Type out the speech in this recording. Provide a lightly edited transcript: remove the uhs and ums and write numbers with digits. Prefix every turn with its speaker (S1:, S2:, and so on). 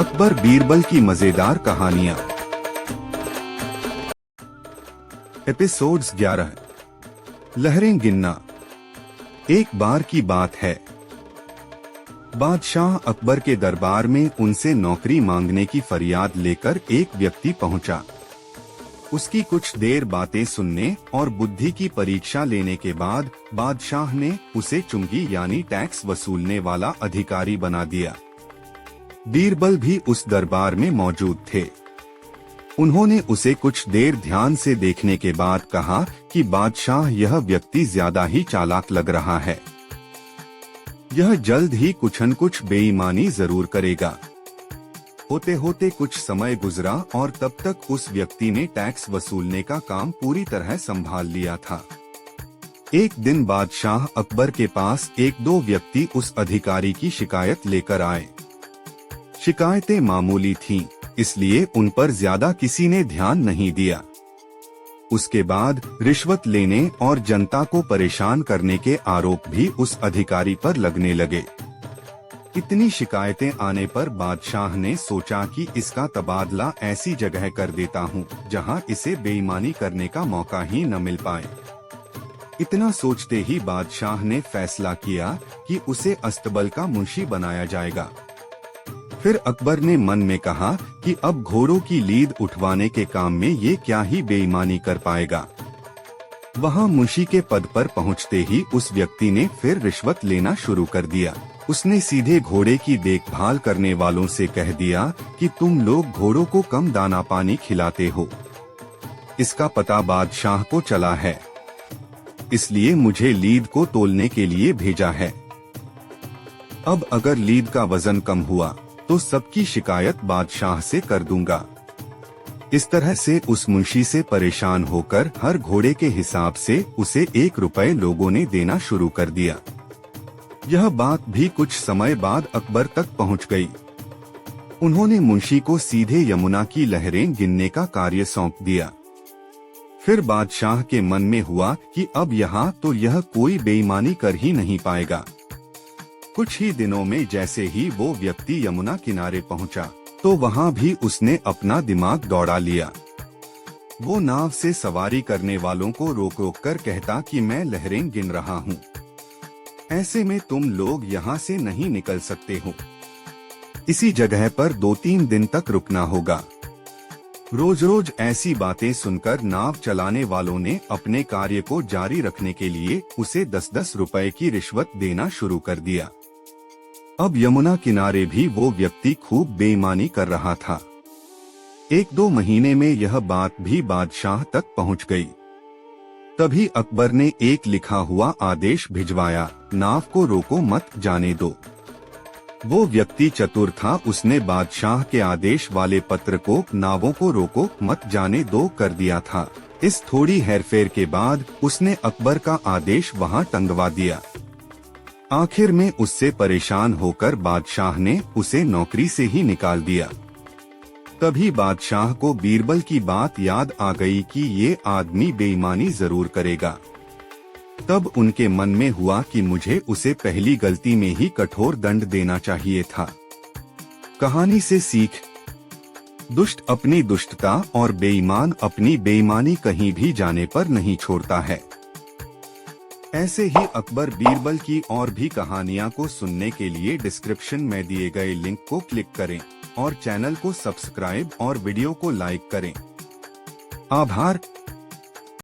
S1: अकबर बीरबल की मजेदार कहानियां। एपिसोड्स 11। लहरें गिनना। एक बार की बात है, बादशाह अकबर के दरबार में उनसे नौकरी मांगने की फरियाद लेकर एक व्यक्ति पहुंचा। उसकी कुछ देर बातें सुनने और बुद्धि की परीक्षा लेने के बाद बादशाह ने उसे चुंगी यानी टैक्स वसूलने वाला अधिकारी बना दिया। बीरबल भी उस दरबार में मौजूद थे। उन्होंने उसे कुछ देर ध्यान से देखने के बाद कहा कि बादशाह, यह व्यक्ति ज्यादा ही चालाक लग रहा है। यह जल्द ही कुछ न कुछ बेईमानी जरूर करेगा। होते होते कुछ समय गुजरा और तब तक उस व्यक्ति ने टैक्स वसूलने का काम पूरी तरह संभाल लिया था। एक दिन बादशाह अकबर के पास एक दो व्यक्ति उस अधिकारी की शिकायत लेकर आए। शिकायतें मामूली थीं, इसलिए उन पर ज्यादा किसी ने ध्यान नहीं दिया। उसके बाद रिश्वत लेने और जनता को परेशान करने के आरोप भी उस अधिकारी पर लगने लगे। इतनी शिकायतें आने पर बादशाह ने सोचा कि इसका तबादला ऐसी जगह कर देता हूँ जहाँ इसे बेईमानी करने का मौका ही न मिल पाए। इतना सोचते ही बादशाह ने फैसला किया कि उसे अस्तबल का मुंशी बनाया जाएगा। फिर अकबर ने मन में कहा कि अब घोड़ों की लीद उठवाने के काम में ये क्या ही बेईमानी कर पाएगा। वहाँ मुंशी के पद पर पहुँचते ही उस व्यक्ति ने फिर रिश्वत लेना शुरू कर दिया। उसने सीधे घोड़े की देखभाल करने वालों से कह दिया कि तुम लोग घोड़ों को कम दाना पानी खिलाते हो। इसका पता बादशाह को चला है, इसलिए मुझे लीद को तोलने के लिए भेजा है। अब अगर लीद का वजन कम हुआ तो सबकी शिकायत बादशाह से कर दूंगा। इस तरह से उस मुंशी से परेशान होकर हर घोड़े के हिसाब से उसे 1 रुपए लोगों ने देना शुरू कर दिया। यह बात भी कुछ समय बाद अकबर तक पहुंच गई। उन्होंने मुंशी को सीधे यमुना की लहरें गिनने का कार्य सौंप दिया। फिर बादशाह के मन में हुआ कि अब यहाँ तो यह कोई बेईमानी कर ही नहीं पाएगा। कुछ ही दिनों में जैसे ही वो व्यक्ति यमुना किनारे पहुंचा तो वहाँ भी उसने अपना दिमाग दौड़ा लिया। वो नाव से सवारी करने वालों को रोक रोक कर कहता कि मैं लहरें गिन रहा हूँ, ऐसे में तुम लोग यहाँ से नहीं निकल सकते हो। इसी जगह पर 2-3 दिन तक रुकना होगा। रोज रोज ऐसी बातें सुनकर नाव चलाने वालों ने अपने कार्य को जारी रखने के लिए उसे 10-10 रुपए की रिश्वत देना शुरू कर दिया। अब यमुना किनारे भी वो व्यक्ति खूब बेईमानी कर रहा था। 1-2 महीने में यह बात भी बादशाह तक पहुंच गई। तभी अकबर ने एक लिखा हुआ आदेश भिजवाया, नाव को रोको मत, जाने दो। वो व्यक्ति चतुर था, उसने बादशाह के आदेश वाले पत्र को नावों को रोको मत जाने दो कर दिया था। इस थोड़ी हेरफेर के बाद उसने अकबर का आदेश वहां टंगवा दिया। आखिर में उससे परेशान होकर बादशाह ने उसे नौकरी से ही निकाल दिया। तभी बादशाह को बीरबल की बात याद आ गई कि ये आदमी बेईमानी जरूर करेगा। तब उनके मन में हुआ कि मुझे उसे पहली गलती में ही कठोर दंड देना चाहिए था। कहानी से सीख, दुष्ट अपनी दुष्टता और बेईमान अपनी बेईमानी कहीं भी जाने पर नहीं छोड़ता है। ऐसे ही अकबर बीरबल की और भी कहानियां को सुनने के लिए डिस्क्रिप्शन में दिए गए लिंक को क्लिक करें और चैनल को सब्सक्राइब और वीडियो को लाइक करें। आभार।